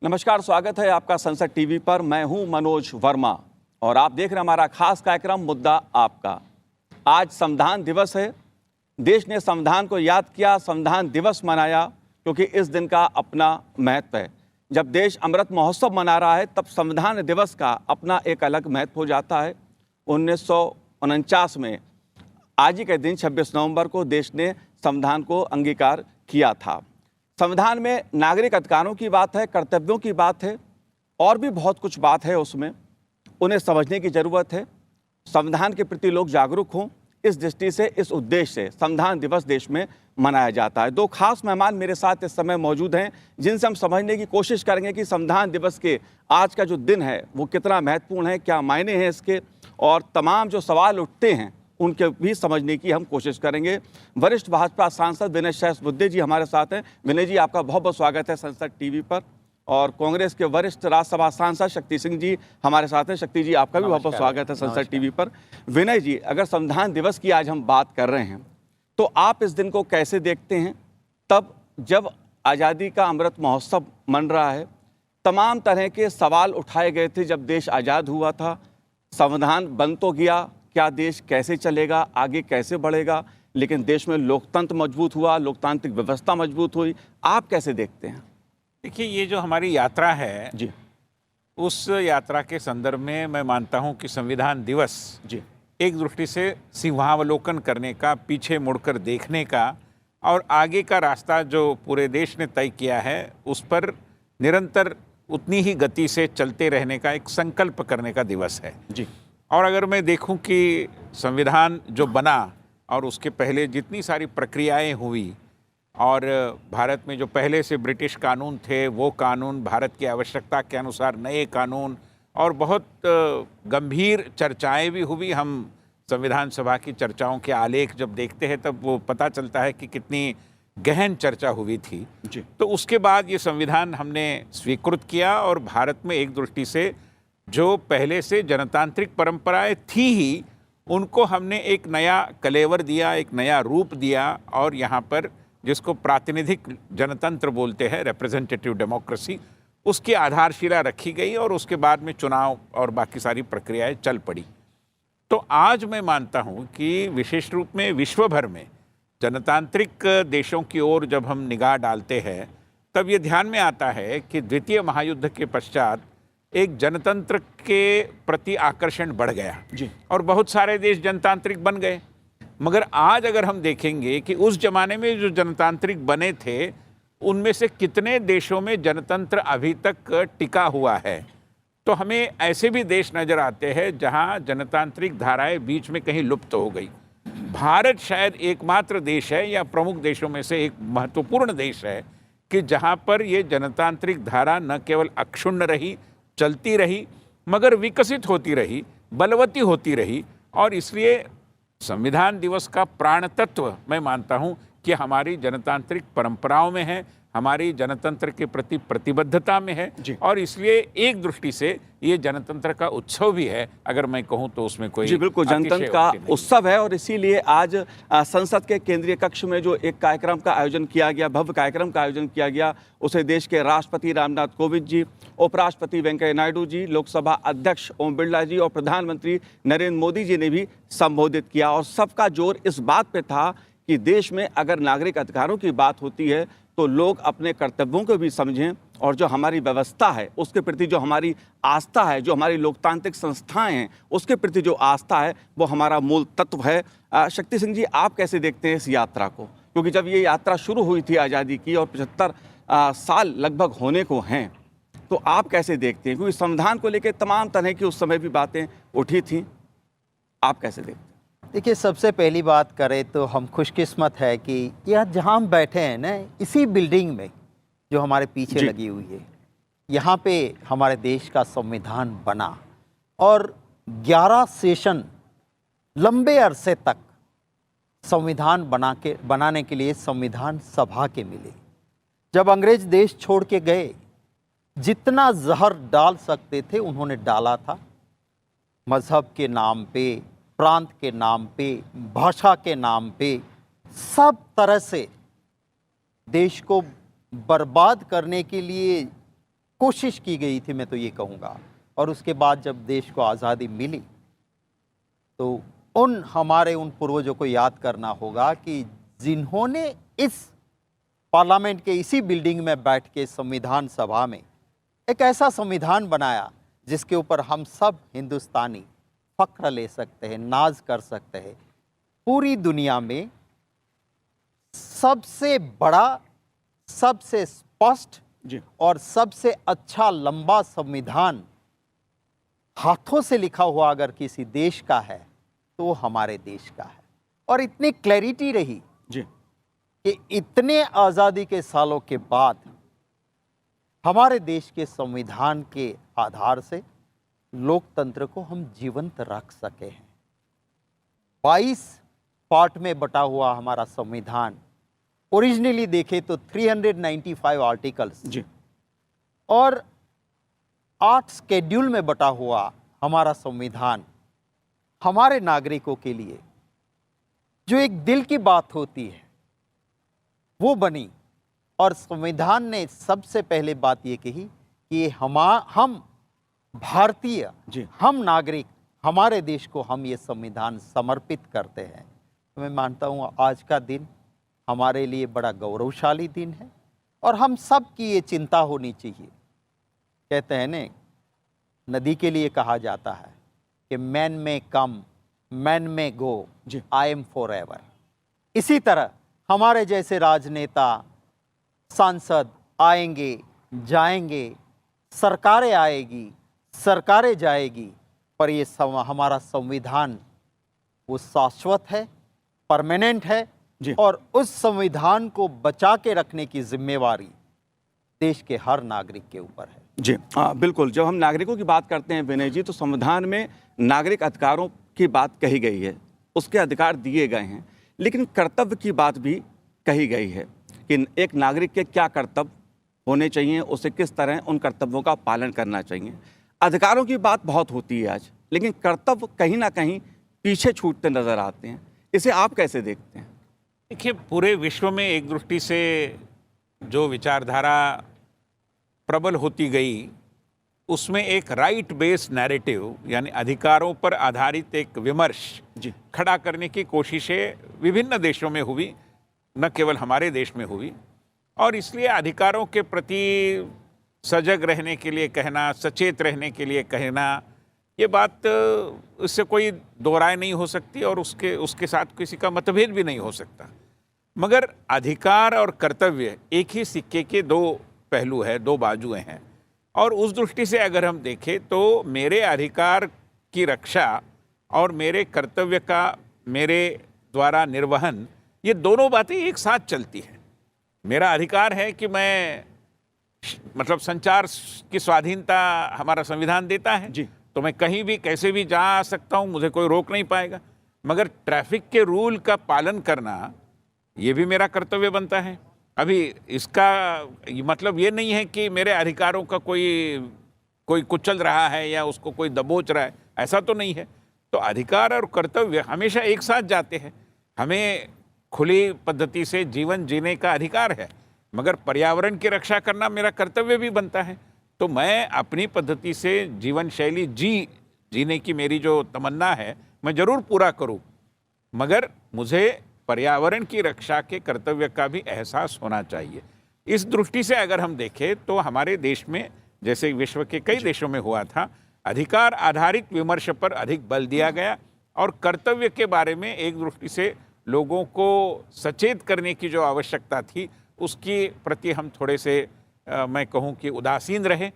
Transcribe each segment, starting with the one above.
नमस्कार, स्वागत है आपका संसद टीवी पर। मैं हूं मनोज वर्मा और आप देख रहे हैं हमारा खास कार्यक्रम मुद्दा आपका। आज संविधान दिवस है। देश ने संविधान को याद किया, संविधान दिवस मनाया, क्योंकि इस दिन का अपना महत्व है। जब देश अमृत महोत्सव मना रहा है तब संविधान दिवस का अपना एक अलग महत्व हो जाता है। 1949 में आज ही के दिन 26 नवंबर को देश ने संविधान को अंगीकार किया था। संविधान में नागरिक अधिकारों की बात है, कर्तव्यों की बात है और भी बहुत कुछ बात है उसमें। उन्हें समझने की ज़रूरत है। संविधान के प्रति लोग जागरूक हों, इस दृष्टि से, इस उद्देश्य से संविधान दिवस देश में मनाया जाता है। दो खास मेहमान मेरे साथ इस समय मौजूद हैं जिनसे हम समझने की कोशिश करेंगे कि संविधान दिवस के आज का जो दिन है वो कितना महत्वपूर्ण है, क्या मायने हैं इसके, और तमाम जो सवाल उठते हैं उनके भी समझने की हम कोशिश करेंगे। वरिष्ठ भाजपा सांसद विनय सहस्त्रबुद्धे जी हमारे साथ हैं। विनय जी, आपका बहुत बहुत स्वागत है संसद टीवी पर। और कांग्रेस के वरिष्ठ राज्यसभा सांसद शक्ति सिंह जी हमारे साथ हैं। शक्ति जी, आपका भी बहुत बहुत स्वागत है संसद टीवी पर। विनय जी, अगर संविधान दिवस की आज हम बात कर रहे हैं तो आप इस दिन को कैसे देखते हैं? तब जब आज़ादी का अमृत महोत्सव मन रहा है, तमाम तरह के सवाल उठाए गए थे। जब देश आज़ाद हुआ था, संविधान बन तो गया, क्या देश कैसे चलेगा, आगे कैसे बढ़ेगा, लेकिन देश में लोकतंत्र मजबूत हुआ, लोकतांत्रिक व्यवस्था मजबूत हुई। आप कैसे देखते हैं? देखिए, ये जो हमारी यात्रा है जी, उस यात्रा के संदर्भ में मैं मानता हूं कि संविधान दिवस जी, एक दृष्टि से सिंहावलोकन करने का, पीछे मुड़कर देखने का और आगे का रास्ता जो पूरे देश ने तय किया है उस पर निरंतर उतनी ही गति से चलते रहने का एक संकल्प करने का दिवस है। जी। और अगर मैं देखूं कि संविधान जो बना और उसके पहले जितनी सारी प्रक्रियाएं हुई और भारत में जो पहले से ब्रिटिश कानून थे वो कानून, भारत की आवश्यकता के अनुसार नए कानून, और बहुत गंभीर चर्चाएं भी हुई। हम संविधान सभा की चर्चाओं के आलेख जब देखते हैं तब वो पता चलता है कि कितनी गहन चर्चा हुई थी। जी। तो उसके बाद ये संविधान हमने स्वीकृत किया और भारत में एक दृष्टि से जो पहले से जनतांत्रिक परंपराएं थी ही उनको हमने एक नया कलेवर दिया, एक नया रूप दिया, और यहाँ पर जिसको प्रातिनिधिक जनतंत्र बोलते हैं, रिप्रेजेंटेटिव डेमोक्रेसी, उसकी आधारशिला रखी गई और उसके बाद में चुनाव और बाकी सारी प्रक्रियाएं चल पड़ी। तो आज मैं मानता हूँ कि विशेष रूप में विश्व भर में जनतांत्रिक देशों की ओर जब हम निगाह डालते हैं तब ये ध्यान में आता है कि द्वितीय महायुद्ध के पश्चात एक जनतंत्र के प्रति आकर्षण बढ़ गया जी। और बहुत सारे देश जनतांत्रिक बन गए। मगर आज अगर हम देखेंगे कि उस जमाने में जो जनतांत्रिक बने थे उनमें से कितने देशों में जनतंत्र अभी तक टिका हुआ है, तो हमें ऐसे भी देश नज़र आते हैं जहां जनतांत्रिक धाराएं बीच में कहीं लुप्त हो गई। भारत शायद एकमात्र देश है या प्रमुख देशों में से एक महत्वपूर्ण देश है कि जहां पर ये जनतांत्रिक धारा न केवल अक्षुण्ण रही, चलती रही, मगर विकसित होती रही, बलवती होती रही। और इसलिए संविधान दिवस का प्राण तत्व मैं मानता हूं कि हमारी जनतांत्रिक परंपराओं में है, हमारी जनतंत्र के प्रति प्रतिबद्धता में है, और इसलिए एक दृष्टि से ये जनतंत्र का उत्सव भी है। अगर मैं कहूं तो उसमें कोई जी बिल्कुल, जनतंत्र का उत्सव है। और इसीलिए आज संसद के केंद्रीय कक्ष में जो एक कार्यक्रम का आयोजन किया गया, भव्य कार्यक्रम का आयोजन किया गया, उसे देश के राष्ट्रपति रामनाथ कोविंद जी, उपराष्ट्रपति वेंकैया नायडू जी, लोकसभा अध्यक्ष ओम बिरला जी और प्रधानमंत्री नरेंद्र मोदी जी ने भी संबोधित किया। और सबका जोर इस बात पे था कि देश में अगर नागरिक अधिकारों की बात होती है तो लोग अपने कर्तव्यों को भी समझें, और जो हमारी व्यवस्था है उसके प्रति जो हमारी आस्था है, जो हमारी लोकतांत्रिक संस्थाएं हैं उसके प्रति जो आस्था है वो हमारा मूल तत्व है। शक्ति सिंह जी, आप कैसे देखते हैं इस यात्रा को? क्योंकि जब ये यात्रा शुरू हुई थी आज़ादी की और 75 साल लगभग होने को हैं, तो आप कैसे देखते हैं? क्योंकि संविधान को लेकर तमाम तरह की उस समय भी बातें उठी थीं, आप कैसे देखते हैं? देखिए, सबसे पहली बात करें तो हम खुशकिस्मत है कि यह जहाँ हम बैठे हैं ना, इसी बिल्डिंग में जो हमारे पीछे लगी हुई है, यहाँ पे हमारे देश का संविधान बना और 11 सेशन लंबे अरसे तक संविधान बनाने के लिए संविधान सभा के मिले। जब अंग्रेज देश छोड़ के गए, जितना जहर डाल सकते थे उन्होंने डाला था। मज़हब के नाम पे, प्रांत के नाम पे, भाषा के नाम पे, सब तरह से देश को बर्बाद करने के लिए कोशिश की गई थी, मैं तो ये कहूँगा। और उसके बाद जब देश को आज़ादी मिली तो हमारे उन पूर्वजों को याद करना होगा कि जिन्होंने इस पार्लियामेंट के इसी बिल्डिंग में बैठ के संविधान सभा में एक ऐसा संविधान बनाया जिसके ऊपर हम सब हिंदुस्तानी फ़ख्र ले सकते हैं, नाज कर सकते हैं। पूरी दुनिया में सबसे बड़ा, सबसे स्पष्ट जी और सबसे अच्छा लंबा संविधान हाथों से लिखा हुआ अगर किसी देश का है तो वो हमारे देश का है। और इतनी क्लैरिटी रही जी कि इतने आज़ादी के सालों के बाद हमारे देश के संविधान के आधार से लोकतंत्र को हम जीवंत रख सके हैं। 22 पार्ट में बटा हुआ हमारा संविधान, ओरिजिनली देखे तो 395 आर्टिकल्स जी और 8 स्केड्यूल में बटा हुआ हमारा संविधान हमारे नागरिकों के लिए जो एक दिल की बात होती है वो बनी। और संविधान ने सबसे पहले बात ये कही कि हम भारतीय, जी हम नागरिक, हमारे देश को हम ये संविधान समर्पित करते हैं। तो मैं मानता हूँ आज का दिन हमारे लिए बड़ा गौरवशाली दिन है और हम सब की ये चिंता होनी चाहिए। कहते हैं ने, नदी के लिए कहा जाता है कि मैन में कम, मैन में गो, जी आई एम फॉर एवर। इसी तरह हमारे जैसे राजनेता, सांसद आएंगे जाएंगे, सरकारें आएगी सरकारें जाएगी, पर ये हमारा संविधान वो शाश्वत है, परमानेंट है। जी और उस संविधान को बचा के रखने की जिम्मेवारी देश के हर नागरिक के ऊपर है। जी बिल्कुल। जब हम नागरिकों की बात करते हैं विनय जी, तो संविधान में नागरिक अधिकारों की बात कही गई है, उसके अधिकार दिए गए हैं, लेकिन कर्तव्य की बात भी कही गई है कि एक नागरिक के क्या कर्तव्य होने चाहिए, उसे किस तरह उन कर्तव्यों का पालन करना चाहिए। अधिकारों की बात बहुत होती है आज, लेकिन कर्तव्य कहीं ना कहीं पीछे छूटते नजर आते हैं। इसे आप कैसे देखते हैं? देखिए, पूरे विश्व में एक दृष्टि से जो विचारधारा प्रबल होती गई, उसमें एक राइट बेस्ड नैरेटिव यानी अधिकारों पर आधारित एक विमर्श जी खड़ा करने की कोशिशें विभिन्न देशों में हुई, न केवल हमारे देश में हुई। और इसलिए अधिकारों के प्रति सजग रहने के लिए कहना, सचेत रहने के लिए कहना, ये बात इससे कोई दो राय नहीं हो सकती और उसके साथ किसी का मतभेद भी नहीं हो सकता। मगर अधिकार और कर्तव्य एक ही सिक्के के दो पहलू है, दो बाजुएं हैं। और उस दृष्टि से अगर हम देखें तो मेरे अधिकार की रक्षा और मेरे कर्तव्य का मेरे द्वारा निर्वहन, ये दोनों बातें एक साथ चलती हैं। मेरा अधिकार है कि मैं मतलब संचार की स्वाधीनता हमारा संविधान देता है जी तो मैं कहीं भी कैसे भी जा आ सकता हूँ, मुझे कोई रोक नहीं पाएगा। मगर ट्रैफिक के रूल का पालन करना ये भी मेरा कर्तव्य बनता है। अभी इसका मतलब ये नहीं है कि मेरे अधिकारों का कोई कुचल रहा है या उसको कोई दबोच रहा है, ऐसा तो नहीं है। तो अधिकार और कर्तव्य हमेशा एक साथ जाते हैं। हमें खुली पद्धति से जीवन जीने का अधिकार है, मगर पर्यावरण की रक्षा करना मेरा कर्तव्य भी बनता है। तो मैं अपनी पद्धति से जीवन शैली जीने की मेरी जो तमन्ना है मैं ज़रूर पूरा करूं, मगर मुझे पर्यावरण की रक्षा के कर्तव्य का भी एहसास होना चाहिए। इस दृष्टि से अगर हम देखें तो हमारे देश में, जैसे विश्व के कई देशों में हुआ था, अधिकार आधारित विमर्श पर अधिक बल दिया गया और कर्तव्य के बारे में एक दृष्टि से लोगों को सचेत करने की जो आवश्यकता थी उसकी प्रति हम थोड़े से मैं कहूँ कि उदासीन रहे।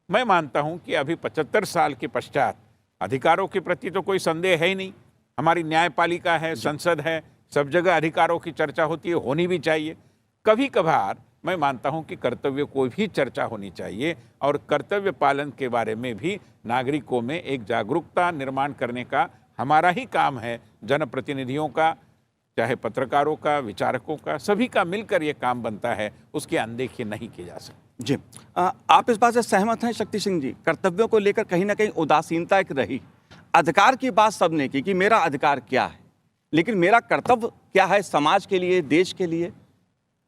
मैं मानता हूँ कि अभी 75 साल के पश्चात अधिकारों के प्रति तो कोई संदेह है ही नहीं। हमारी न्यायपालिका है, संसद है, सब जगह अधिकारों की चर्चा होती है, होनी भी चाहिए। कभी कभार मैं मानता हूँ कि कर्तव्य को भी चर्चा होनी चाहिए और कर्तव्य पालन के बारे में भी नागरिकों में एक जागरूकता निर्माण करने का हमारा ही काम है। जनप्रतिनिधियों का, चाहे पत्रकारों का, विचारकों का, सभी का मिलकर ये काम बनता है, उसकी अनदेखी नहीं की जा सकती। जी आप इस बात से सहमत हैं शक्ति सिंह जी? कर्तव्यों को लेकर कहीं ना कहीं उदासीनता एक रही। अधिकार की बात सबने की कि मेरा अधिकार क्या है, लेकिन मेरा कर्तव्य क्या है समाज के लिए, देश के लिए?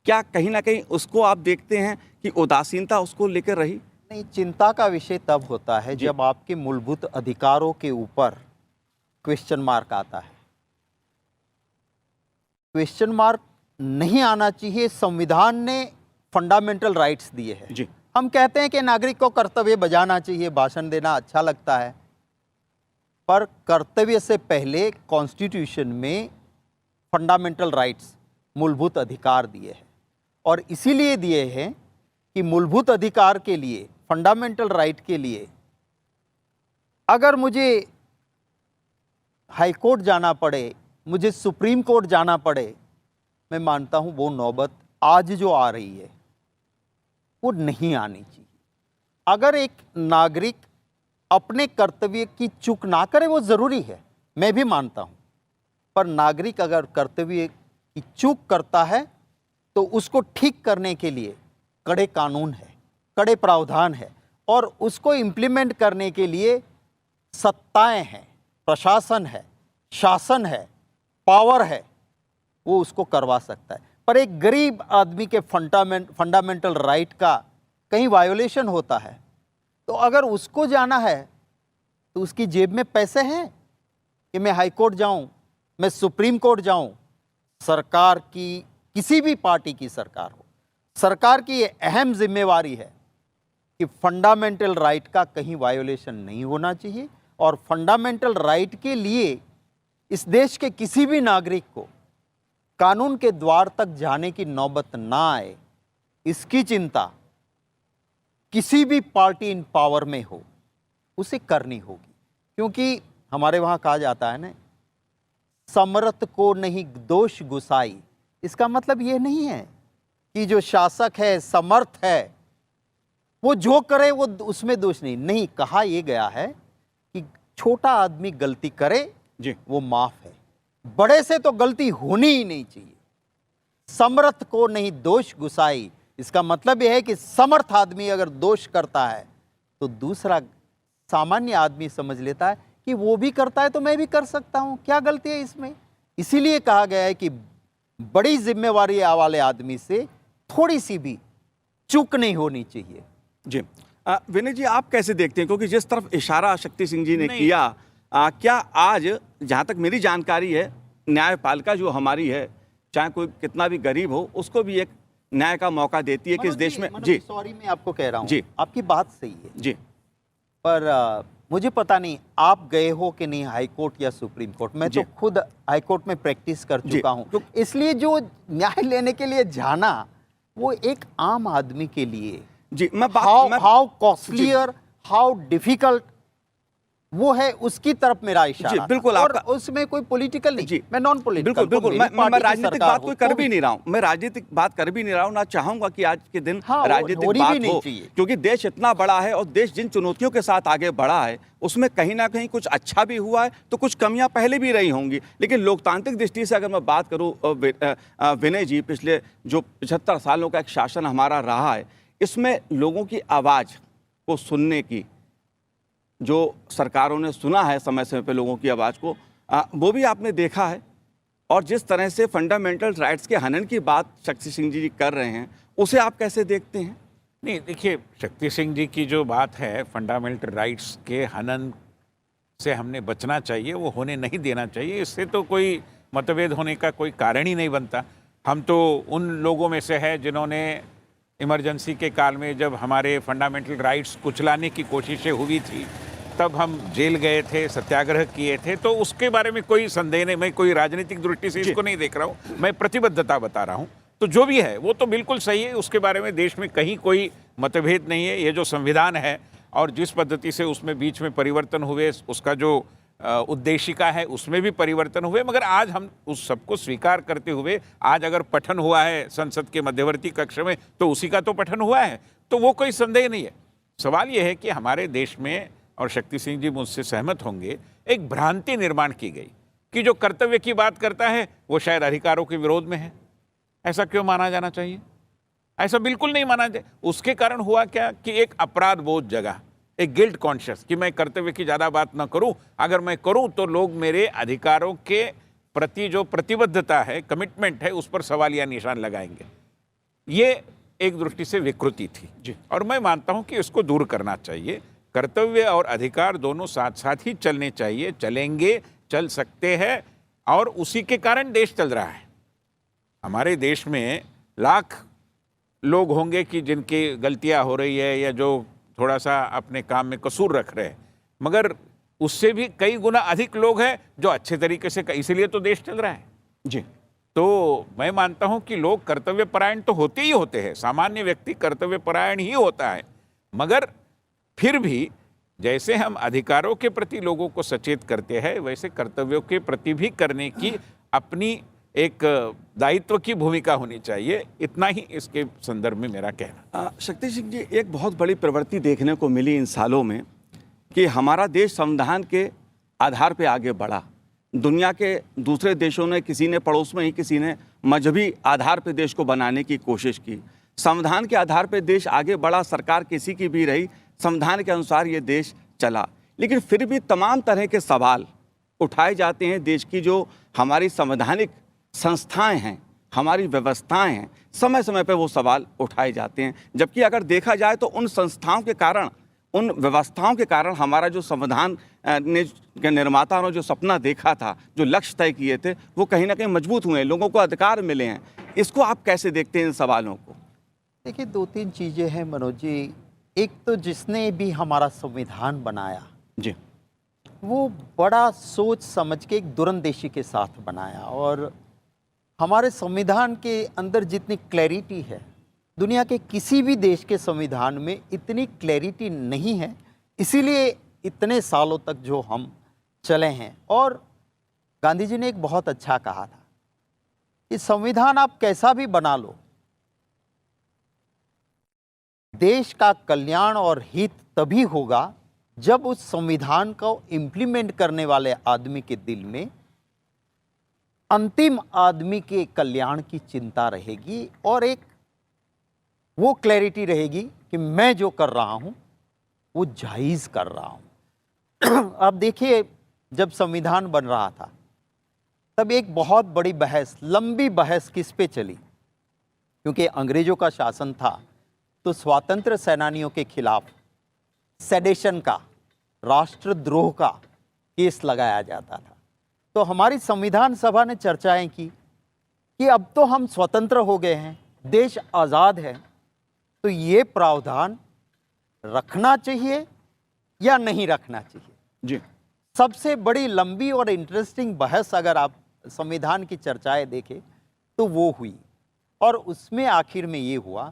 क्या कहीं ना कहीं उसको आप देखते हैं कि उदासीनता उसको लेकर रही? नहीं, चिंता का विषय तब होता है जब आपके मूलभूत अधिकारों के ऊपर क्वेश्चन मार्क आता है। क्वेश्चन मार्क नहीं आना चाहिए। संविधान ने फंडामेंटल राइट्स दिए हैं। जी। हम कहते हैं कि नागरिक को कर्तव्य बजाना चाहिए, भाषण देना अच्छा लगता है, पर कर्तव्य से पहले कॉन्स्टिट्यूशन में फंडामेंटल राइट्स, मूलभूत अधिकार दिए हैं। और इसीलिए दिए हैं कि मूलभूत अधिकार के लिए, फंडामेंटल राइट के लिए, अगर मुझे हाई कोर्ट जाना पड़े, मुझे सुप्रीम कोर्ट जाना पड़े, मैं मानता हूं वो नौबत आज जो आ रही है वो नहीं आनी चाहिए। अगर एक नागरिक अपने कर्तव्य की चूक ना करे वो ज़रूरी है, मैं भी मानता हूं, पर नागरिक अगर कर्तव्य की चूक करता है तो उसको ठीक करने के लिए कड़े कानून है, कड़े प्रावधान है, और उसको इम्प्लीमेंट करने के लिए सत्ताएं हैं, प्रशासन है, शासन है, पावर है, वो उसको करवा सकता है। पर एक गरीब आदमी के फंडामेंटल राइट का कहीं वायोलेशन होता है तो अगर उसको जाना है तो उसकी जेब में पैसे हैं कि मैं हाई कोर्ट जाऊं, मैं सुप्रीम कोर्ट जाऊं। सरकार की, किसी भी पार्टी की सरकार हो, सरकार की ये अहम जिम्मेवारी है कि फंडामेंटल राइट का कहीं वायोलेशन नहीं होना चाहिए, और फंडामेंटल राइट के लिए इस देश के किसी भी नागरिक को कानून के द्वार तक जाने की नौबत ना आए, इसकी चिंता किसी भी पार्टी इन पावर में हो उसे करनी होगी। क्योंकि हमारे वहाँ कहा जाता है ना, समर्थ को नहीं दोष गुसाई। इसका मतलब ये नहीं है कि जो शासक है, समर्थ है, वो जो करे वो उसमें दोष नहीं। कहा यह गया है कि छोटा आदमी गलती करे जी, वो माफ है, बड़े से तो गलती होनी ही नहीं चाहिए। समर्थ को नहीं दोष गुसाई, इसका मतलब यह है कि समर्थ आदमी अगर दोष करता है तो दूसरा सामान्य आदमी समझ लेता है कि वो भी करता है तो मैं भी कर सकता हूं, क्या गलती है इसमें। इसीलिए कहा गया है कि बड़ी जिम्मेवारी वाले आदमी से थोड़ी सी भी चूक नहीं होनी चाहिए। जी। विनय जी, आप कैसे देखते हैं, क्योंकि जिस तरफ इशारा शक्ति सिंह जी ने किया, क्या आज जहाँ तक मेरी जानकारी है, न्यायपालिका जो हमारी है, चाहे कोई कितना भी गरीब हो, उसको भी एक न्याय का मौका देती है कि इस देश में। जी सॉरी, मैं आपको कह रहा हूँ, जी, आपकी बात सही है जी, पर मुझे पता नहीं आप गए हो कि नहीं हाई कोर्ट या सुप्रीम कोर्ट। मैं तो खुद हाई कोर्ट में प्रैक्टिस कर चुका हूँ, इसलिए जो न्याय लेने के लिए जाना वो एक आम आदमी के लिए जी, मैं हाउ कॉस्टलियर, हाउ डिफिकल्ट वो है, उसकी तरफ मेरा इशारा। जी, बिल्कुल। और उसमें कोई पॉलिटिकल नहीं, जी, मैं नॉन पॉलिटिकल। बिल्कुल, मैं राजनीतिक बात कोई कर भी नहीं रहा हूँ, मैं राजनीतिक बात कर भी नहीं रहा हूँ, ना चाहूंगा कि आज के दिन राजनीतिक बात हो, क्योंकि देश इतना बड़ा है और देश जिन चुनौतियों के साथ आगे बढ़ा है उसमें कहीं ना कहीं कुछ अच्छा भी हुआ है तो कुछ कमियां पहले भी रही होंगी। लेकिन लोकतांत्रिक दृष्टि से अगर मैं बात करूँ विनय जी, पिछले जो 75 सालों का एक शासन हमारा रहा है, इसमें लोगों की आवाज़ को सुनने की, जो सरकारों ने सुना है समय समय पे लोगों की आवाज़ को, वो भी आपने देखा है। और जिस तरह से फंडामेंटल राइट्स के हनन की बात शक्ति सिंह जी कर रहे हैं, उसे आप कैसे देखते हैं? नहीं, देखिए, शक्ति सिंह जी की जो बात है, फंडामेंटल राइट्स के हनन से हमने बचना चाहिए, वो होने नहीं देना चाहिए, इससे तो कोई मतभेद होने का कोई कारण ही नहीं बनता। हम तो उन लोगों में से है जिन्होंने इमरजेंसी के काल में जब हमारे फंडामेंटल राइट्स कुचलाने की कोशिशें हुई थी तब हम जेल गए थे, सत्याग्रह किए थे, तो उसके बारे में कोई संदेह नहीं। मैं कोई राजनीतिक दृष्टि से इसको नहीं देख रहा हूँ, मैं प्रतिबद्धता बता रहा हूँ। तो जो भी है वो तो बिल्कुल सही है, उसके बारे में देश में कहीं कोई मतभेद नहीं है। ये जो संविधान है और जिस पद्धति से उसमें बीच में परिवर्तन हुए, उसका जो उद्देशिका है उसमें भी परिवर्तन हुए, मगर आज हम उस सबको स्वीकार करते हुए, आज अगर पठन हुआ है संसद के मध्यवर्ती कक्ष में तो उसी का तो पठन हुआ है, तो वो कोई संदेह नहीं है। सवाल ये है कि हमारे देश में, और शक्ति सिंह जी मुझसे सहमत होंगे, एक भ्रांति निर्माण की गई कि जो कर्तव्य की बात करता है वो शायद अधिकारों के विरोध में है। ऐसा क्यों माना जाना चाहिए? ऐसा बिल्कुल नहीं माना जाए। उसके कारण हुआ क्या कि एक अपराध बोध जगह, एक गिल्ट कॉन्शियस, कि मैं कर्तव्य की ज़्यादा बात ना करूं, अगर मैं करूं तो लोग मेरे अधिकारों के प्रति जो प्रतिबद्धता है, कमिटमेंट है, उस पर सवालिया निशान लगाएंगे। ये एक दृष्टि से विकृति थी जी। और मैं मानता हूं कि इसको दूर करना चाहिए। कर्तव्य और अधिकार दोनों साथ साथ ही चलने चाहिए, चलेंगे, चल सकते हैं और उसी के कारण देश चल रहा है। हमारे देश में लाख लोग होंगे कि जिनकी गलतियां हो रही है या जो थोड़ा सा अपने काम में कसूर रख रहे हैं, मगर उससे भी कई गुना अधिक लोग हैं जो अच्छे तरीके से, इसीलिए तो देश चल रहा है। जी। तो मैं मानता हूं कि लोग कर्तव्यपरायण तो होते ही होते हैं, सामान्य व्यक्ति कर्तव्यपरायण ही होता है, मगर फिर भी जैसे हम अधिकारों के प्रति लोगों को सचेत करते हैं, वैसे कर्तव्यों के प्रति भी करने की अपनी एक दायित्व की भूमिका होनी चाहिए। इतना ही इसके संदर्भ में मेरा कहना। शक्ति सिंह जी, एक बहुत बड़ी प्रवृत्ति देखने को मिली इन सालों में कि हमारा देश संविधान के आधार पे आगे बढ़ा। दुनिया के दूसरे देशों ने, किसी ने पड़ोस में ही किसी ने मजहबी आधार पे देश को बनाने की कोशिश की। संविधान के आधार पे देश आगे बढ़ा, सरकार किसी की भी रही, संविधान के अनुसार ये देश चला। लेकिन फिर भी तमाम तरह के सवाल उठाए जाते हैं। देश की जो हमारी संवैधानिक संस्थाएं हैं, हमारी व्यवस्थाएं हैं, समय समय पर वो सवाल उठाए जाते हैं। जबकि अगर देखा जाए तो उन संस्थाओं के कारण, उन व्यवस्थाओं के कारण हमारा जो संविधान के निर्माता ने जो सपना देखा था, जो लक्ष्य तय किए थे, वो कहीं ना कहीं मजबूत हुए हैं, लोगों को अधिकार मिले हैं। इसको आप कैसे देखते हैं इन सवालों को? देखिए, दो तीन चीज़ें हैं मनोज जी। एक तो जिसने भी हमारा संविधान बनाया जी, वो बड़ा सोच समझ के एक दूरंदेशी के साथ बनाया, और हमारे संविधान के अंदर जितनी क्लैरिटी है, दुनिया के किसी भी देश के संविधान में इतनी क्लैरिटी नहीं है। इसीलिए इतने सालों तक जो हम चले हैं। और गांधी जी ने एक बहुत अच्छा कहा था कि संविधान आप कैसा भी बना लो, देश का कल्याण और हित तभी होगा जब उस संविधान को इम्प्लीमेंट करने वाले आदमी के दिल में अंतिम आदमी के कल्याण की चिंता रहेगी और एक वो क्लैरिटी रहेगी कि मैं जो कर रहा हूं वो जायज़ कर रहा हूं। अब देखिए, जब संविधान बन रहा था तब एक बहुत बड़ी बहस, लंबी बहस किस पे चली? क्योंकि अंग्रेजों का शासन था तो स्वातंत्र सेनानियों के खिलाफ सेडेशन का, राष्ट्रद्रोह का केस लगाया जाता था। तो हमारी संविधान सभा ने चर्चाएं की कि अब तो हम स्वतंत्र हो गए हैं, देश आज़ाद है, तो ये प्रावधान रखना चाहिए या नहीं रखना चाहिए। जी, सबसे बड़ी लंबी और इंटरेस्टिंग बहस अगर आप संविधान की चर्चाएं देखें तो वो हुई, और उसमें आखिर में ये हुआ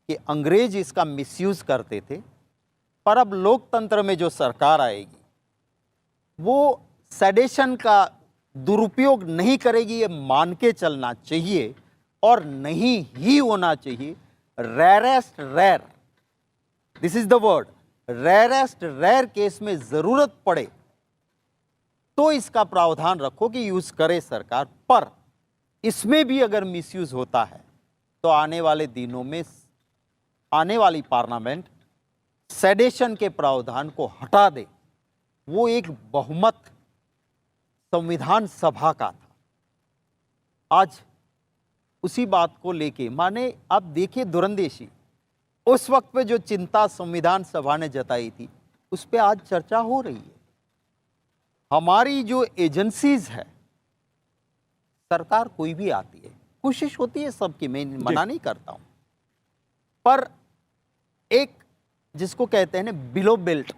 कि अंग्रेज इसका मिसयूज़ करते थे, पर अब लोकतंत्र में जो सरकार आएगी वो सेडेशन का दुरुपयोग नहीं करेगी, ये मान के चलना चाहिए, और नहीं ही होना चाहिए। Rarest rare, this is the word, rarest rare case में ज़रूरत पड़े तो इसका प्रावधान रखो कि यूज़ करे सरकार। पर इसमें भी अगर मिसयूज़ होता है तो आने वाले दिनों में आने वाली पार्लियामेंट सेडेशन के प्रावधान को हटा दे। वो एक बहुमत संविधान सभा का था। आज उसी बात को लेके, माने आप देखिए दूरंदेशी, उस वक्त पे जो चिंता संविधान सभा ने जताई थी उस पे आज चर्चा हो रही है। हमारी जो एजेंसीज है, सरकार कोई भी आती है, कोशिश होती है सबकी, मैं मना नहीं करता हूं, पर एक जिसको कहते हैं ना बिलो बेल्ट,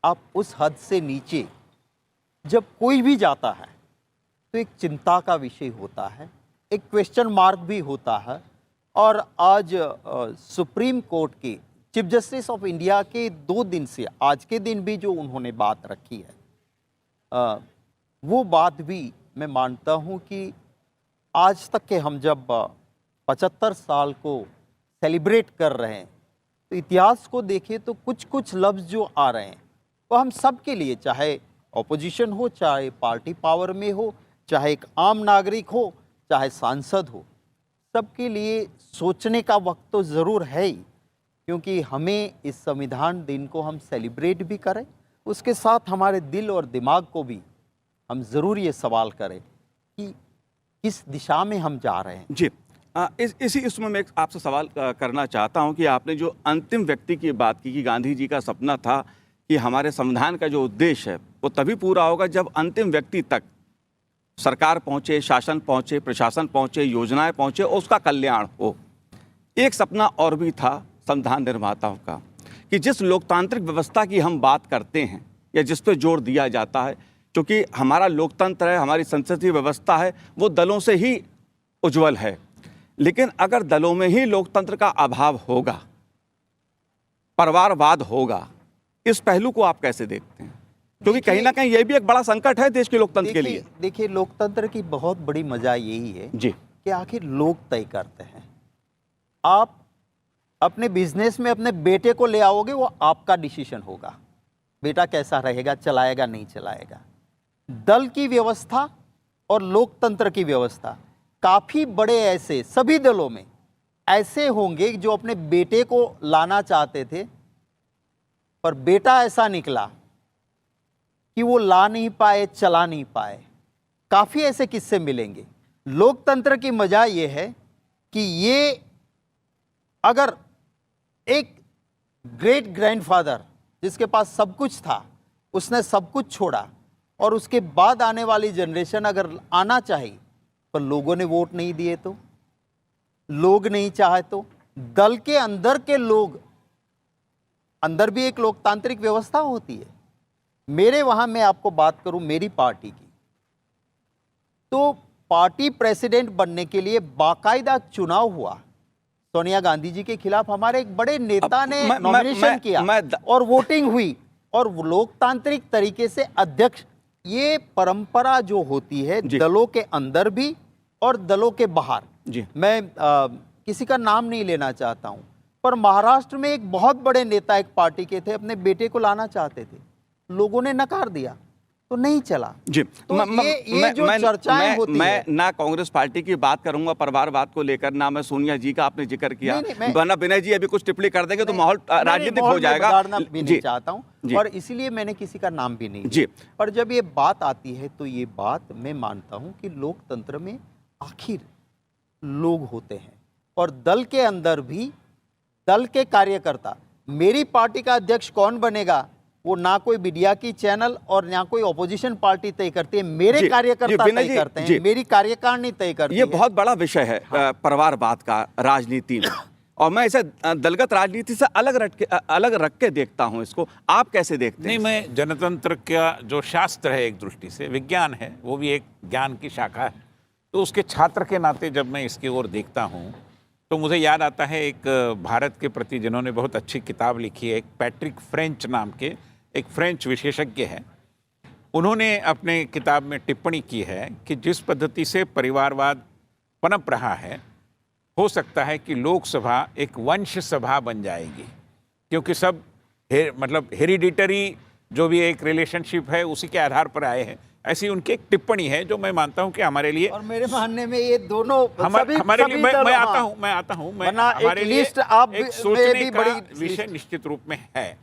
आप उस हद से नीचे जब कोई भी जाता है तो एक चिंता का विषय होता है, एक क्वेश्चन मार्क भी होता है। और आज सुप्रीम कोर्ट के चीफ जस्टिस ऑफ इंडिया के 2 दिन से आज के दिन भी जो उन्होंने बात रखी है, वो बात भी मैं मानता हूँ कि आज तक के हम जब 75 साल को सेलिब्रेट कर रहे हैं तो इतिहास को देखें तो कुछ कुछ लफ्ज़ जो आ रहे हैं वो हम सब के लिए, चाहे ऑपोजिशन हो, चाहे पार्टी पावर में हो, चाहे एक आम नागरिक हो, चाहे सांसद हो, सबके लिए सोचने का वक्त तो ज़रूर है ही। क्योंकि हमें इस संविधान दिन को हम सेलिब्रेट भी करें, उसके साथ हमारे दिल और दिमाग को भी हम ज़रूर ये सवाल करें कि किस दिशा में हम जा रहे हैं। जी, इसी इसमें मैं आपसे सवाल करना चाहता हूं कि आपने जो अंतिम व्यक्ति की बात की कि गांधी जी का सपना था कि हमारे संविधान का जो उद्देश्य है वो तभी पूरा होगा जब अंतिम व्यक्ति तक सरकार पहुंचे, शासन पहुंचे, प्रशासन पहुंचे, योजनाएं पहुंचे और उसका कल्याण हो। एक सपना और भी था संविधान निर्माताओं का कि जिस लोकतांत्रिक व्यवस्था की हम बात करते हैं या जिस पर जोर दिया जाता है, क्योंकि हमारा लोकतंत्र है, हमारी संसदीय व्यवस्था है, वो दलों से ही उज्जवल है। लेकिन अगर दलों में ही लोकतंत्र का अभाव होगा, परिवारवाद होगा, इस पहलू को आप कैसे देखते हैं? क्योंकि कहीं ना कहीं यह भी एक बड़ा संकट है देश के लोकतंत्र के लिए। देखिए, लोकतंत्र की बहुत बड़ी मजा यही है जी कि आखिर लोग तय करते हैं। आप अपने बिजनेस में अपने बेटे को ले आओगे, वो आपका डिसीजन होगा, बेटा कैसा रहेगा, चलाएगा नहीं चलाएगा। दल की व्यवस्था और लोकतंत्र की व्यवस्था काफी बड़े ऐसे सभी दलों में ऐसे होंगे जो अपने बेटे को लाना चाहते थे, पर बेटा ऐसा निकला कि वो ला नहीं पाए, चला नहीं पाए। काफी ऐसे किस्से मिलेंगे। लोकतंत्र की मजा ये है कि ये अगर एक ग्रेट ग्रैंडफादर जिसके पास सब कुछ था, उसने सब कुछ छोड़ा और उसके बाद आने वाली जनरेशन अगर आना चाहे, पर लोगों ने वोट नहीं दिए तो, लोग नहीं चाहे तो, दल के अंदर के लोग, अंदर भी एक लोकतांत्रिक व्यवस्था होती है। मेरे वहां मैं आपको बात करूं मेरी पार्टी की, तो पार्टी प्रेसिडेंट बनने के लिए बाकायदा चुनाव हुआ। सोनिया गांधी जी के खिलाफ हमारे एक बड़े नेता ने नॉमिनेशन किया और वोटिंग हुई और लोकतांत्रिक तरीके से अध्यक्ष। ये परंपरा जो होती है दलों के अंदर भी और दलों के बाहर, मैं किसी का नाम नहीं लेना चाहता हूं, पर महाराष्ट्र में एक बहुत बड़े नेता एक पार्टी के थे, अपने बेटे को लाना चाहते थे, लोगों ने नकार दिया तो नहीं चला। जी, तो ये जो चर्चाएं होती मैं है, ना कांग्रेस पार्टी की बात करूंगा परिवारवाद को लेकर, ना मैं सोनिया जी का आपने जिक्र किया, वरना विनय जी अभी कुछ टिप्पणी कर देंगे तो माहौल राजनीतिक हो जाएगा। भी नहीं चाहता हूं और इसीलिए मैंने किसी का नाम भी नहीं जी। पर जब ये बात आती है तो ये बात मैं मानता हूं कि लोकतंत्र में आखिर लोग होते हैं और दल के अंदर भी दल के कार्यकर्ता। मेरी पार्टी का अध्यक्ष कौन बनेगा वो ना कोई मीडिया की चैनल और ना कोई ऑपोजिशन पार्टी तय करती है, मेरे कार्यकर्ता तय करते हैं, मेरी कार्यकारिणी तय करती है। ये बहुत बड़ा विषय है परिवारवाद का राजनीति में, और मैं इसे दलगत राजनीति से अलग रख के देखता हूं इसको। आप कैसे देखते हैं? नहीं, मैं जनतंत्र का जो शास्त्र है, एक दृष्टि से विज्ञान है, वो भी एक ज्ञान की शाखा है, तो उसके छात्र के नाते जब मैं इसकी ओर देखता हूँ तो मुझे याद आता है एक भारत के प्रति जिन्होंने बहुत अच्छी किताब लिखी है, एक पैट्रिक फ्रेंच नाम के एक फ्रेंच विशेषज्ञ हैं। उन्होंने अपने किताब में टिप्पणी की है कि जिस पद्धति से परिवारवाद पनप रहा है, हो सकता है कि लोकसभा एक वंश सभा बन जाएगी, क्योंकि सब मतलब हेरिडिटरी जो भी एक रिलेशनशिप है उसी के आधार पर आए हैं। ऐसी उनकी एक टिप्पणी है जो मैं मानता हूं कि हमारे लिए, और मेरे मानने में ये दोनों हमारे लिए, मैं आता हूं हमारे लिए एक सोचने का विषय निश्चित रूप में है।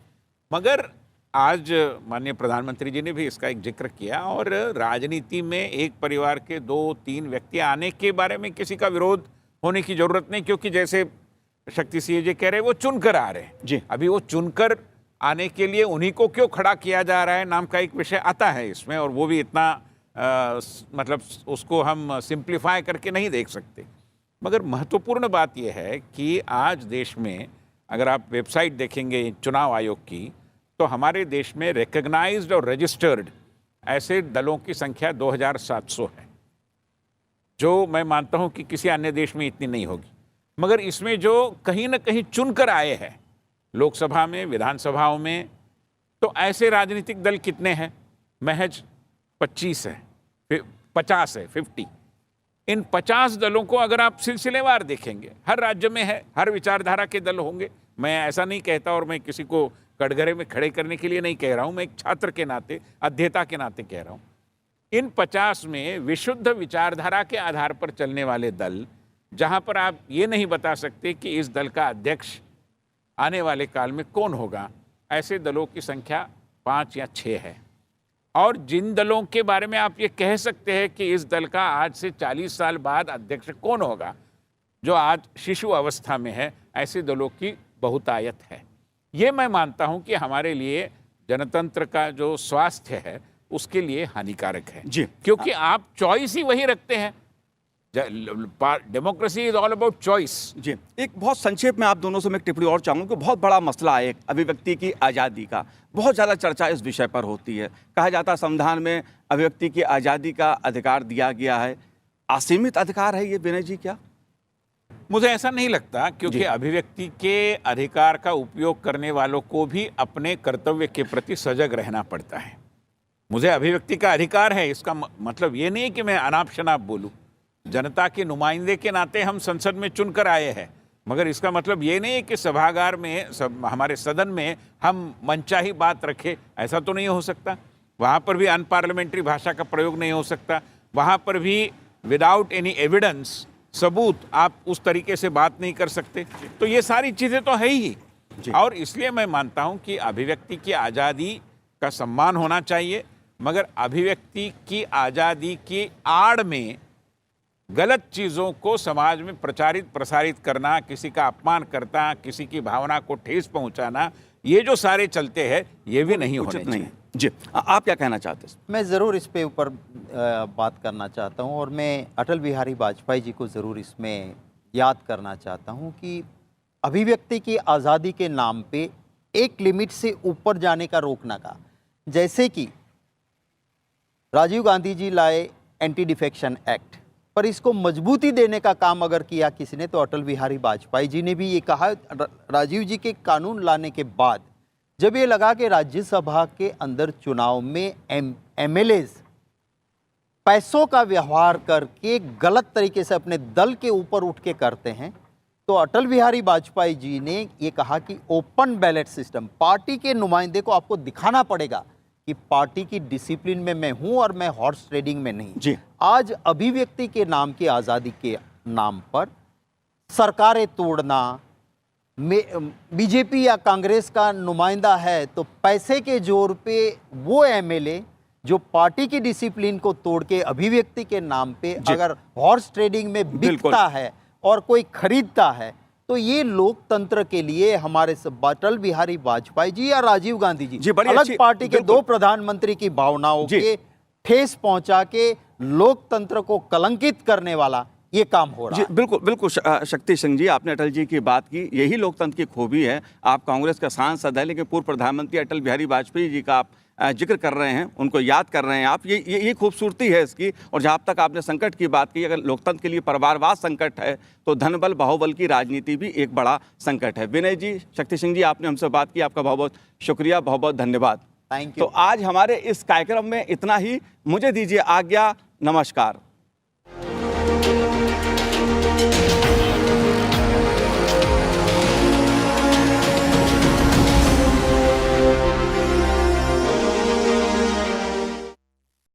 मगर आज माननीय प्रधानमंत्री जी ने भी इसका एक जिक्र किया, और राजनीति में एक परिवार के 2-3 व्यक्ति आने के बारे में किसी का विरोध होने की जरूरत नहीं, क्योंकि जैसे शक्ति सिंह जी कह रहे हैं वो चुनकर आ रहे हैं जी। अभी वो चुनकर आने के लिए उन्हीं को क्यों खड़ा किया जा रहा है नाम का एक विषय आता है इसमें, और वो भी इतना मतलब उसको हम सिंप्लीफाई करके नहीं देख सकते। मगर महत्वपूर्ण बात यह है कि आज देश में अगर आप वेबसाइट देखेंगे चुनाव आयोग की, तो हमारे देश में रिकग्नाइज्ड और रजिस्टर्ड ऐसे दलों की संख्या 2700 है, जो मैं मानता हूं कि किसी अन्य देश में इतनी नहीं होगी। मगर इसमें जो कहीं ना कहीं चुनकर आए हैं लोकसभा में, विधानसभाओं में, तो ऐसे राजनीतिक दल कितने हैं? महज 25 है, 50 है, 50। इन 50 दलों को अगर आप सिलसिलेवार देखेंगे, हर राज्य में है, हर विचारधारा के दल होंगे। मैं ऐसा नहीं कहता और मैं किसी को कटघरे में खड़े करने के लिए नहीं कह रहा हूं, मैं एक छात्र के नाते, अध्येता के नाते कह रहा हूं। इन 50 में विशुद्ध विचारधारा के आधार पर चलने वाले दल, जहां पर आप ये नहीं बता सकते कि इस दल का अध्यक्ष आने वाले काल में कौन होगा, ऐसे दलों की संख्या 5 या 6 है। और जिन दलों के बारे में आप ये कह सकते हैं कि इस दल का आज से 40 साल बाद अध्यक्ष कौन होगा, जो आज शिशु अवस्था में है, ऐसे दलों की बहुतायत है। ये मैं मानता हूं कि हमारे लिए जनतंत्र का जो स्वास्थ्य है उसके लिए हानिकारक है जी। क्योंकि आप चॉइस ही वही रखते हैं। Democracy is all about choice. जी, एक बहुत संक्षेप में आप दोनों से मैं एक टिप्पणी और चाहूँगा कि बहुत बड़ा मसला है एक अभिव्यक्ति की आज़ादी का। बहुत ज़्यादा चर्चा इस विषय पर होती है। कहा जाता है संविधान में अभिव्यक्ति की आज़ादी का अधिकार दिया गया है। असीमित अधिकार है ये विनय जी क्या? मुझे ऐसा नहीं लगता, क्योंकि अभिव्यक्ति के अधिकार का उपयोग करने वालों को भी अपने कर्तव्य के प्रति सजग रहना पड़ता है। मुझे अभिव्यक्ति का अधिकार है, इसका मतलब ये नहीं कि मैं अनाप शनाप बोलूं। जनता के नुमाइंदे के नाते हम संसद में चुनकर आए हैं, मगर इसका मतलब ये नहीं कि सभागार में हमारे सदन में हम मनचाही बात रखें, ऐसा तो नहीं हो सकता। वहाँ पर भी अनपार्लियामेंट्री भाषा का प्रयोग नहीं हो सकता। वहाँ पर भी विदाउट एनी एविडेंस, सबूत, आप उस तरीके से बात नहीं कर सकते। तो ये सारी चीज़ें तो है ही। और इसलिए मैं मानता हूँ कि अभिव्यक्ति की आज़ादी का सम्मान होना चाहिए, मगर अभिव्यक्ति की आज़ादी की आड़ में गलत चीज़ों को समाज में प्रचारित प्रसारित करना, किसी का अपमान करना, किसी की भावना को ठेस पहुंचाना, ये जो सारे चलते हैं, ये भी नहीं होने चाहिए। जी, आप क्या कहना चाहते हैं? मैं ज़रूर इस पे ऊपर बात करना चाहता हूँ और मैं अटल बिहारी वाजपेयी जी को ज़रूर इसमें याद करना चाहता हूँ कि अभिव्यक्ति की आज़ादी के नाम पे एक लिमिट से ऊपर जाने का रोकना का, जैसे कि राजीव गांधी जी लाए एंटी डिफेक्शन एक्ट, पर इसको मजबूती देने का काम अगर किया किसी ने तो अटल बिहारी वाजपेयी जी ने भी ये कहा। राजीव जी के कानून लाने के बाद जब ये लगा कि राज्यसभा के अंदर चुनाव में एमएलएज पैसों का व्यवहार करके गलत तरीके से अपने दल के ऊपर उठ के करते हैं, तो अटल बिहारी वाजपेयी जी ने ये कहा कि ओपन बैलेट सिस्टम, पार्टी के नुमाइंदे को आपको दिखाना पड़ेगा कि पार्टी की डिसिप्लिन में मैं हूं और मैं हॉर्स ट्रेडिंग में नहीं। जी। आज अभिव्यक्ति के नाम की आज़ादी के नाम पर सरकारें तोड़ना, बीजेपी या कांग्रेस का नुमाइंदा है तो पैसे के जोर पे वो एमएलए जो पार्टी की डिसिप्लिन को तोड़ के अभिव्यक्ति के नाम पे अगर हॉर्स ट्रेडिंग में बिकता है और कोई खरीदता है, तो ये लोकतंत्र के लिए हमारे अटल बिहारी वाजपेयी जी या राजीव गांधी जी अलग पार्टी के दो प्रधानमंत्री की भावनाओं के ठेस पहुंचा के लोकतंत्र को कलंकित करने वाला ये काम हो रहा है। बिल्कुल बिल्कुल शक्ति सिंह जी, आपने अटल जी की बात की, यही लोकतंत्र की खूबी है। आप कांग्रेस का सांसद है, लेकिन पूर्व प्रधानमंत्री अटल बिहारी वाजपेयी जी का आप जिक्र कर रहे हैं, उनको याद कर रहे हैं आप। ये खूबसूरती है इसकी। और जहाँ तक आपने संकट की बात की, अगर लोकतंत्र के लिए परिवारवाद संकट है तो धनबल बाहुबल की राजनीति भी एक बड़ा संकट है। विनय जी, शक्ति सिंह जी, आपने हमसे बात की, आपका बहुत बहुत शुक्रिया, बहुत बहुत धन्यवाद। Thank you. तो आज हमारे इस कार्यक्रम में इतना ही। मुझे दीजिए आज्ञा, नमस्कार।